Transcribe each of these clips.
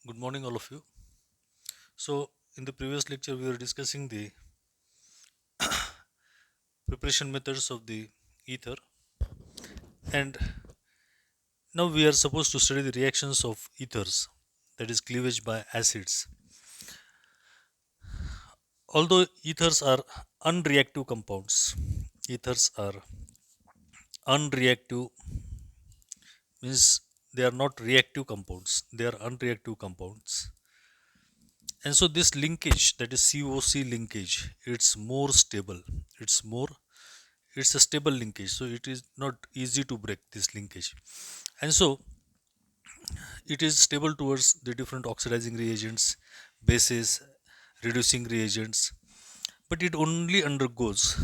Good morning, all of you. So, in the previous lecture, we were discussing the preparation methods of the ether, and now we are supposed to study the reactions of ethers, that is, cleavage by acids. Although ethers are unreactive compounds, ethers are unreactive means they are not reactive compounds, they are unreactive compounds. And so, this linkage, that is COC linkage, it's more stable, it's more it's a stable linkage, so it is not easy to break this linkage, and so it is stable towards the different oxidizing reagents, bases, reducing reagents, but it only undergoes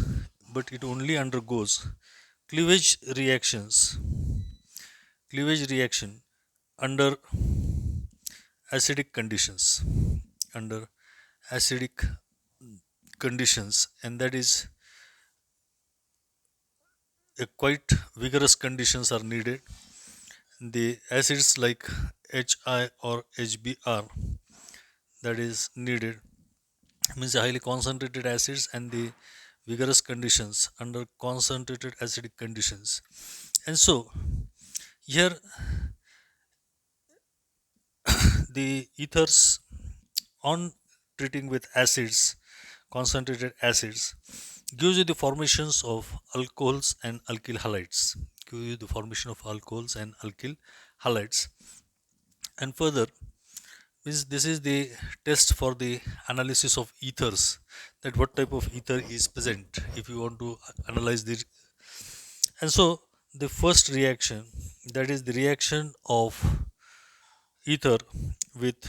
cleavage reactions cleavage reaction under acidic conditions under acidic conditions, and that is a quite vigorous conditions are needed. The acids like Hi or HBr, that is needed, means highly concentrated acids and the vigorous conditions under concentrated acidic conditions. And so here the ethers on treating with acids, concentrated acids, gives you the formations of alcohols and alkyl halides. Give you the formation of alcohols and alkyl halides. And further, means this is the test for the analysis of ethers, that what type of ether is present if you want to analyze the. And so the first reaction, that is the reaction of ether with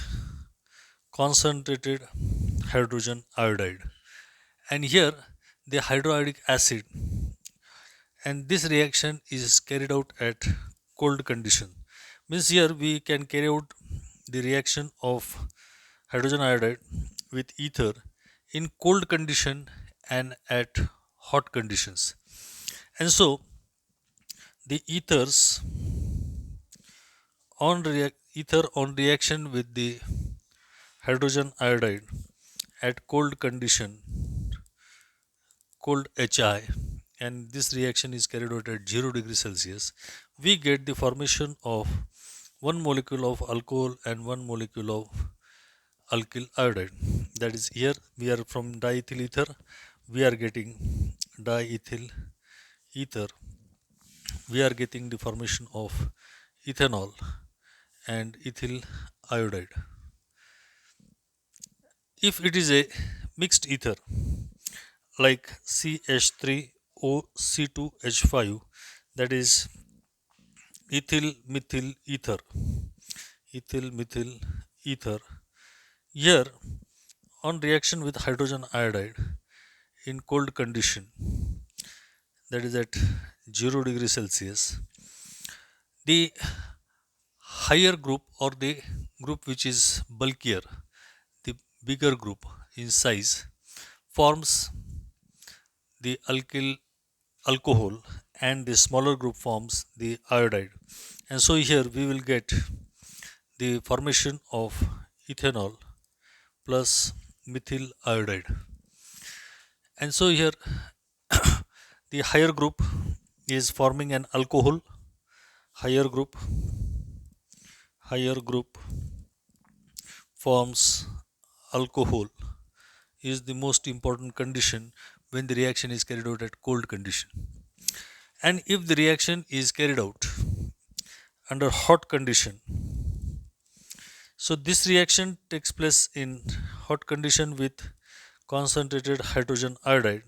concentrated hydrogen iodide, and here the hydroiodic acid, and this reaction is carried out at cold condition. Means here we can carry out the reaction of hydrogen iodide with ether in cold condition and at hot conditions. And so the ether on reaction with the hydrogen iodide at cold condition, cold Hi, and this reaction is carried out at 0 degree Celsius, we get the formation of one molecule of alcohol and one molecule of alkyl iodide. That is, here we are from diethyl ether, we are getting diethyl ether, we are getting the formation of ethanol and ethyl iodide. If it is a mixed ether like CH3OC2H5, that is ethyl methyl ether, ethyl methyl ether, here on reaction with hydrogen iodide in cold condition, that is at 0 degree Celsius, the higher group or the group which is bulkier, the bigger group in size, forms the alcohol, and the smaller group forms the iodide. And so here we will get the formation of ethanol plus methyl iodide. And so here the higher group is forming an alcohol, higher group, higher group forms alcohol, is the most important condition when the reaction is carried out at cold condition. And if the reaction is carried out under hot condition, so this reaction takes place in hot condition with concentrated hydrogen iodide.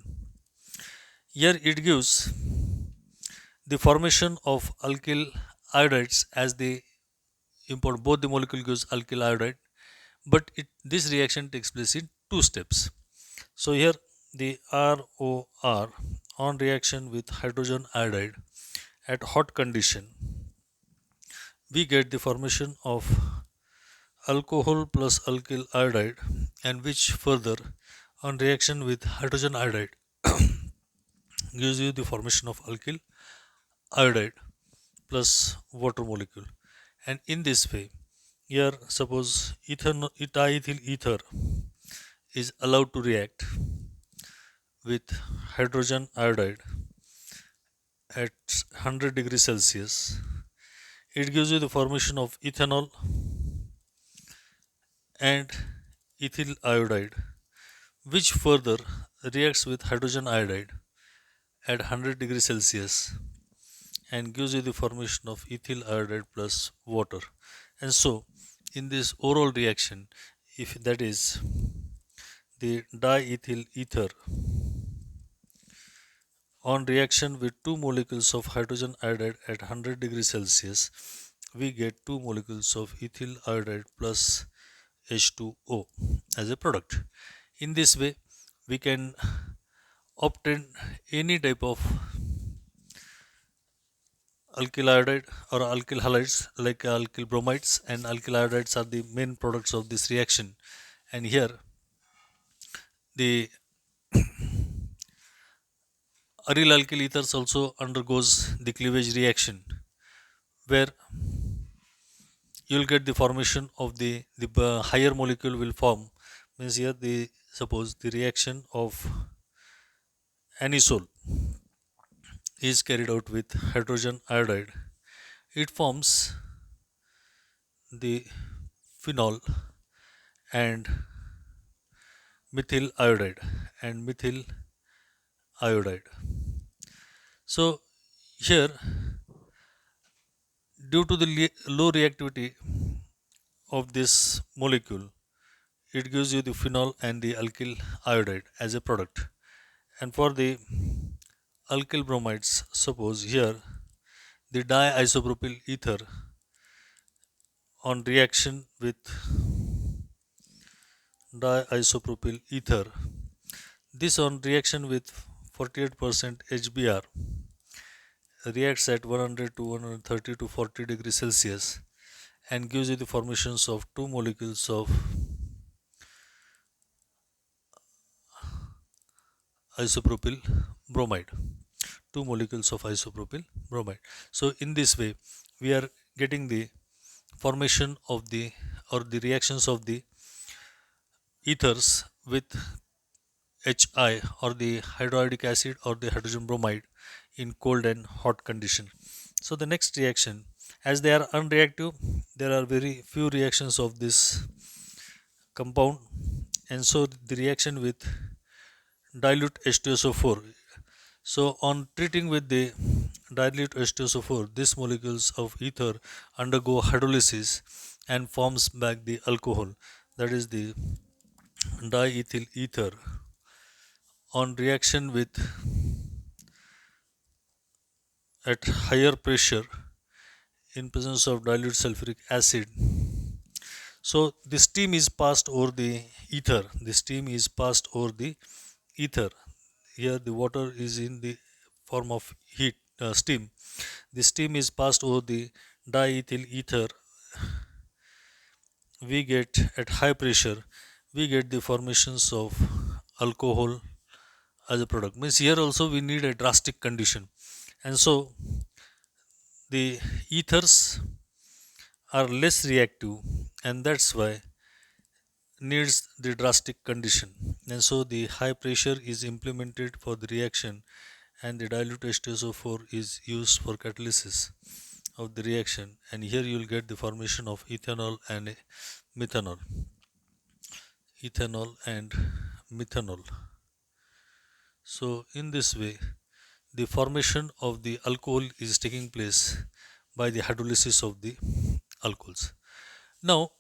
Here it gives the formation of alkyl iodides as the import, both the molecule gives alkyl iodide, but this reaction takes place in two steps. So here the ROR on reaction with hydrogen iodide at hot condition, we get the formation of alcohol plus alkyl iodide, and which further on reaction with hydrogen iodide gives you the formation of alkyl iodide plus water molecule. And in this way Here suppose diethyl ether is allowed to react with hydrogen iodide at 100 degrees Celsius. It gives you the formation of ethanol and ethyl iodide, which further reacts with hydrogen iodide at 100 degrees Celsius and gives you the formation of ethyl iodide plus water. And so, in this overall reaction, if that is the diethyl ether on reaction with two molecules of hydrogen iodide at 100 degrees Celsius, we get two molecules of ethyl iodide plus H2O as a product. In this way, we can obtain any type of alkyl iodide or alkyl halides like alkyl bromides, and alkyl iodides are the main products of this reaction. And here the aryl alkyl ethers also undergoes the cleavage reaction, where you will get the formation of the higher molecule will form. Means here the suppose the reaction of anisole is carried out with hydrogen iodide. It forms the phenol and methyl iodide and methyl iodide. So here, due to the low reactivity of this molecule, it gives you the phenol and the alkyl iodide as a product. And for the alkyl bromides, suppose here the diisopropyl ether on reaction with diisopropyl ether, this on reaction with 48% HBr reacts at 100 to 130 to 40 degrees Celsius and gives you the formations of two molecules of isopropyl bromide, two molecules of isopropyl bromide. So in this way, we are getting the formation of the or the reactions of the ethers with HI or the hydroiodic acid or the hydrogen bromide in cold and hot condition. So the next reaction, as they are unreactive, there are very few reactions of this compound, and so the reaction with dilute H2SO4. So on treating with the dilute H2SO4, these molecules of ether undergo hydrolysis and forms back the alcohol, that is the diethyl ether. On reaction with at higher pressure in presence of dilute sulfuric acid, so the steam is passed over the ether. The steam is passed over the ether. Here the water is in the form of heat, steam. The steam is passed over the diethyl ether. We get at high pressure, we get the formations of alcohol as a product. Means here also we need a drastic condition, and so the ethers are less reactive, and that's why needs the drastic condition. And so the high pressure is implemented for the reaction, and the dilute H2SO4 is used for catalysis of the reaction, and here you will get the formation of ethanol and methanol. Ethanol and methanol. So in this way, the formation of the alcohol is taking place by the hydrolysis of the alcohols. Now,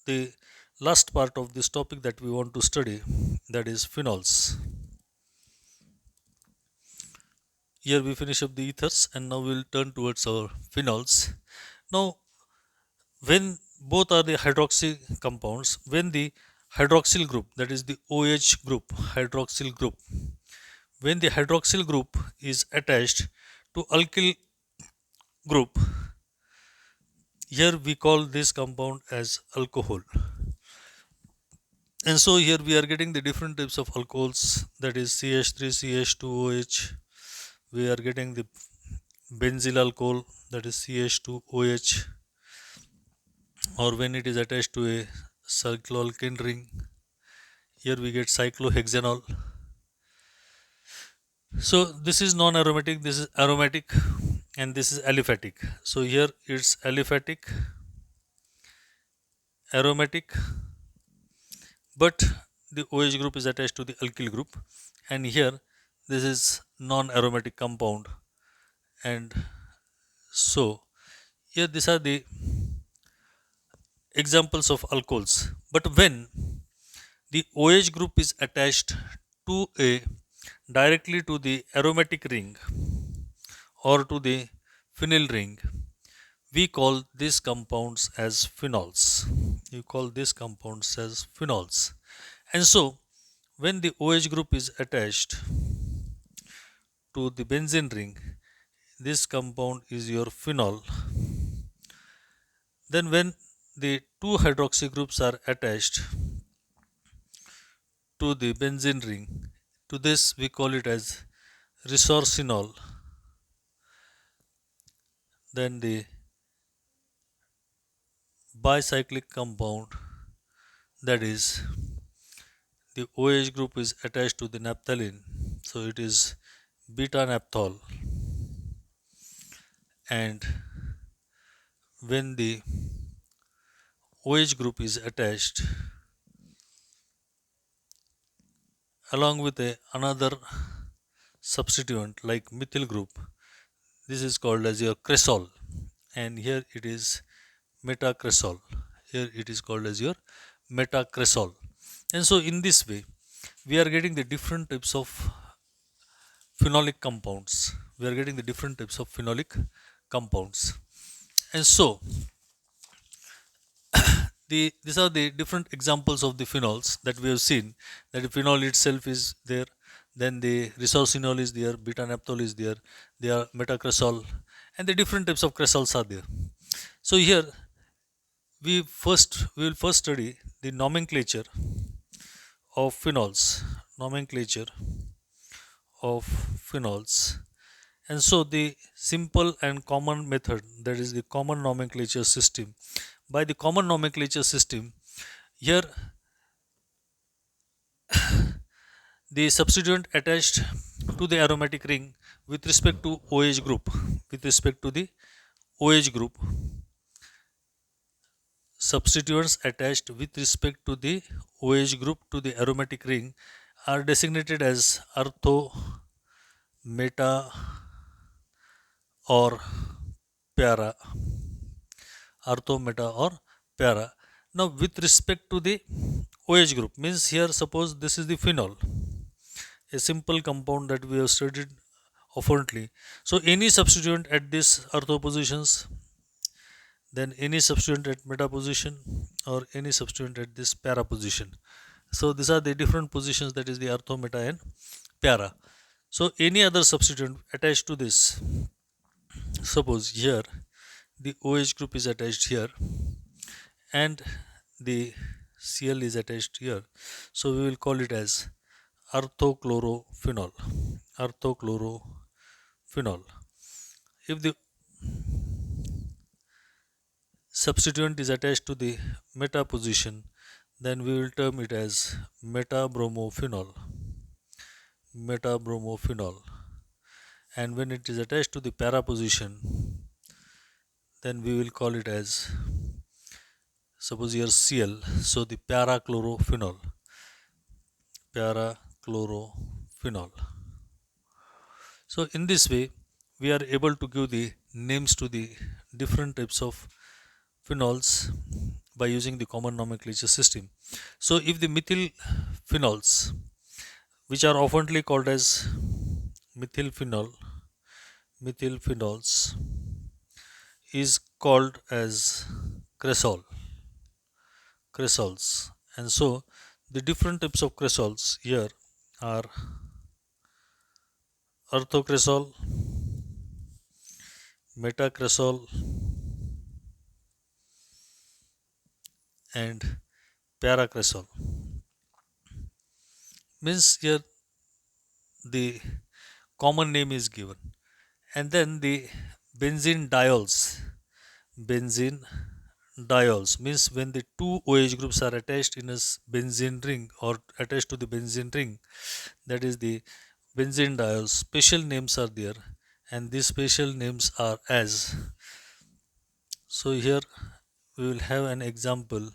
the last part of this topic that we want to study, that is phenols. Here we finish up the ethers, and now we'll turn towards our phenols. Now, when both are the hydroxy compounds, when the hydroxyl group, that is the OH group, hydroxyl group, when the hydroxyl group is attached to alkyl group, here we call this compound as alcohol. And so here we are getting the different types of alcohols, that is CH3, CH2OH. We are getting the benzyl alcohol, that is CH2OH. or when it is attached to a cycloalkane ring, here we get cyclohexanol. So this is non-aromatic, this is aromatic, and this is aliphatic. So here it's aliphatic, aromatic, but the OH group is attached to the alkyl group, and here this is non-aromatic compound. And so here these are the examples of alcohols. But when the OH group is attached to a directly to the aromatic ring or to the phenyl ring, we call these compounds as phenols. You call these compounds as phenols. And so when the OH group is attached to the benzene ring, this compound is your phenol. Then when the two hydroxy groups are attached to the benzene ring, to this we call it as resorcinol. Then the bicyclic compound, that is the OH group is attached to the naphthalene, so it is beta naphthol. And when the OH group is attached along with another substituent like methyl group, this is called as your cresol, and here it is metacresol. Here it is called as your metacresol. And so in this way we are getting the different types of phenolic compounds. We are getting the different types of phenolic compounds. And so these are the different examples of the phenols that we have seen, that the phenol itself is there, then the resorcinol is there, beta naphthol is there, they are metacresol, and the different types of cresols are there. So here we will first study the nomenclature of phenols, nomenclature of phenols. And so the simple and common method, that is the common nomenclature system. By the common nomenclature system, here the substituent attached to the aromatic ring with respect to OH group, with respect to the OH group, substituents attached with respect to the OH group to the aromatic ring are designated as ortho, meta, or para. Ortho, meta, or para. Now with respect to the OH group, means here suppose this is the phenol, a simple compound that we have studied oftenly. So any substituent at this ortho positions, then any substituent at meta position, or any substituent at this para position. So these are the different positions, that is the ortho, meta, and para. So any other substituent attached to this, suppose here the OH group is attached here and the Cl is attached here, so we will call it as orthochlorophenol. Orthochlorophenol. If the substituent is attached to the meta position, then we will term it as metabromophenol. Metabromophenol. And when it is attached to the para position, then we will call it as, suppose here Cl, so the parachlorophenol. Parachlorophenol. So in this way we are able to give the names to the different types of phenols by using the common nomenclature system. So if the methyl phenols, which are oftenly called as methyl phenol, methyl phenols, is called as cresol, cresols. And so the different types of cresols here are orthocresol, metacresol, and paracresol. Means here the common name is given, and then the benzene diols, benzene diols means when the two OH groups are attached in a benzene ring or attached to the benzene ring, that is the benzene diols. Special names are there, and these special names are as. So here we will have an example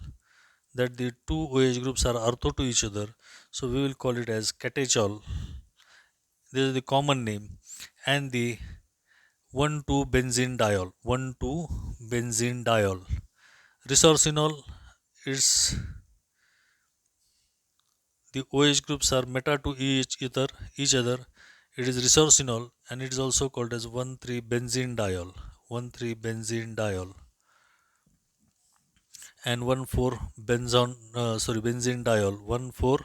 that the two OH groups are ortho to each other, so we will call it as catechol. This is the common name, and the 1,2 benzene diol. 1,2 benzene diol. Resorcinol is the OH groups are meta to each other. It is resorcinol, and it is also called as 1,3 benzene diol. 1,3 benzene diol. And 1,4 benzene diol. 1,4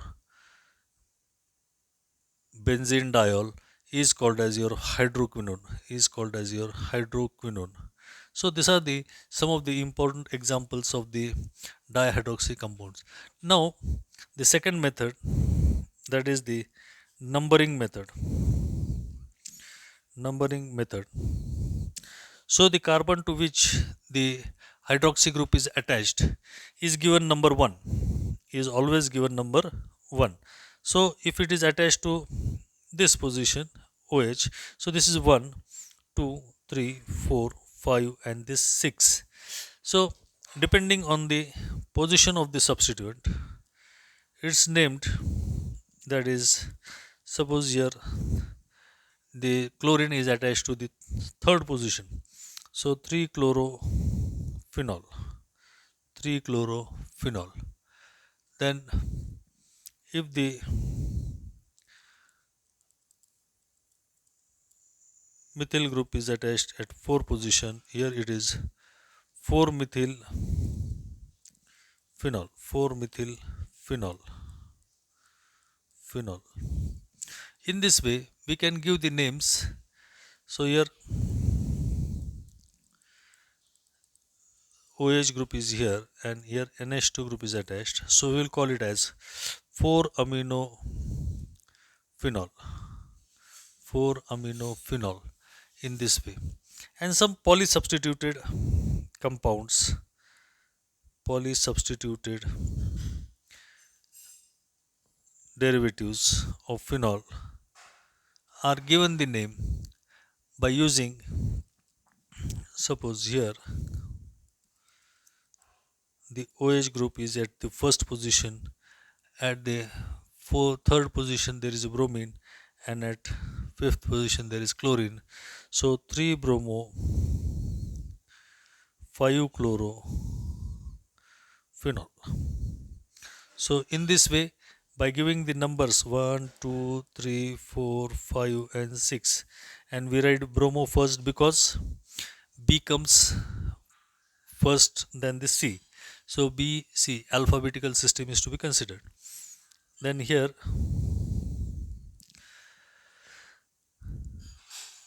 benzene diol is called as your hydroquinone. So these are the some of the important examples of the dihydroxy compounds. Now the second method, that is the numbering method. So the carbon to which the hydroxy group is attached is given number 1, is always given number 1. So if it is attached to this position OH, so this is 1, 2, 3, 4, 5, and this 6. So depending on the position of the substituent, it's named, that is, suppose here the chlorine is attached to the third position, so 3-chlorophenol. Then if the methyl group is attached at 4 position, here it is 4-methyl phenol. In this way we can give the names. So here OH group is here, and here NH2 group is attached, so we will call it as 4-aminophenol in this way. And some polysubstituted derivatives of phenol are given the name by using, suppose here the OH group is at the first position, at the third position there is a bromine, and at fifth position there is chlorine. So 3-bromo 5-chlorophenol. So in this way, by giving the numbers 1, 2, 3, 4, 5, and 6, and we write bromo first because B comes first, then the C. So B, C, alphabetical system is to be considered. Then here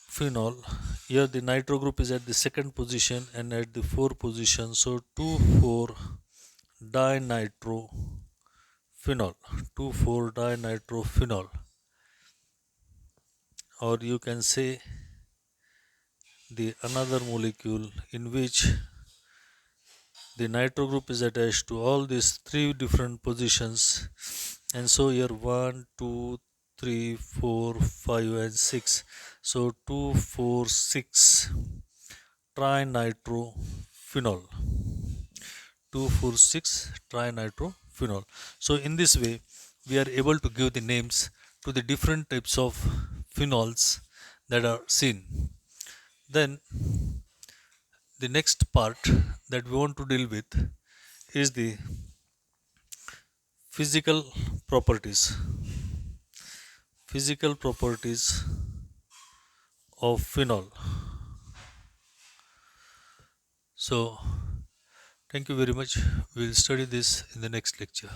phenol, here the nitro group is at the second position and at the fourth position, so 2,4-dinitrophenol, or you can say the another molecule in which the nitro group is attached to all these three different positions, and so here 1, 2, 3, 4, 5, and 6, so 2,4,6 trinitrophenol. 2,4,6 trinitrophenol. So in this way we are able to give the names to the different types of phenols that are seen. Then the next part that we want to deal with is the physical properties of phenol. So thank you very much. We will study this in the next lecture.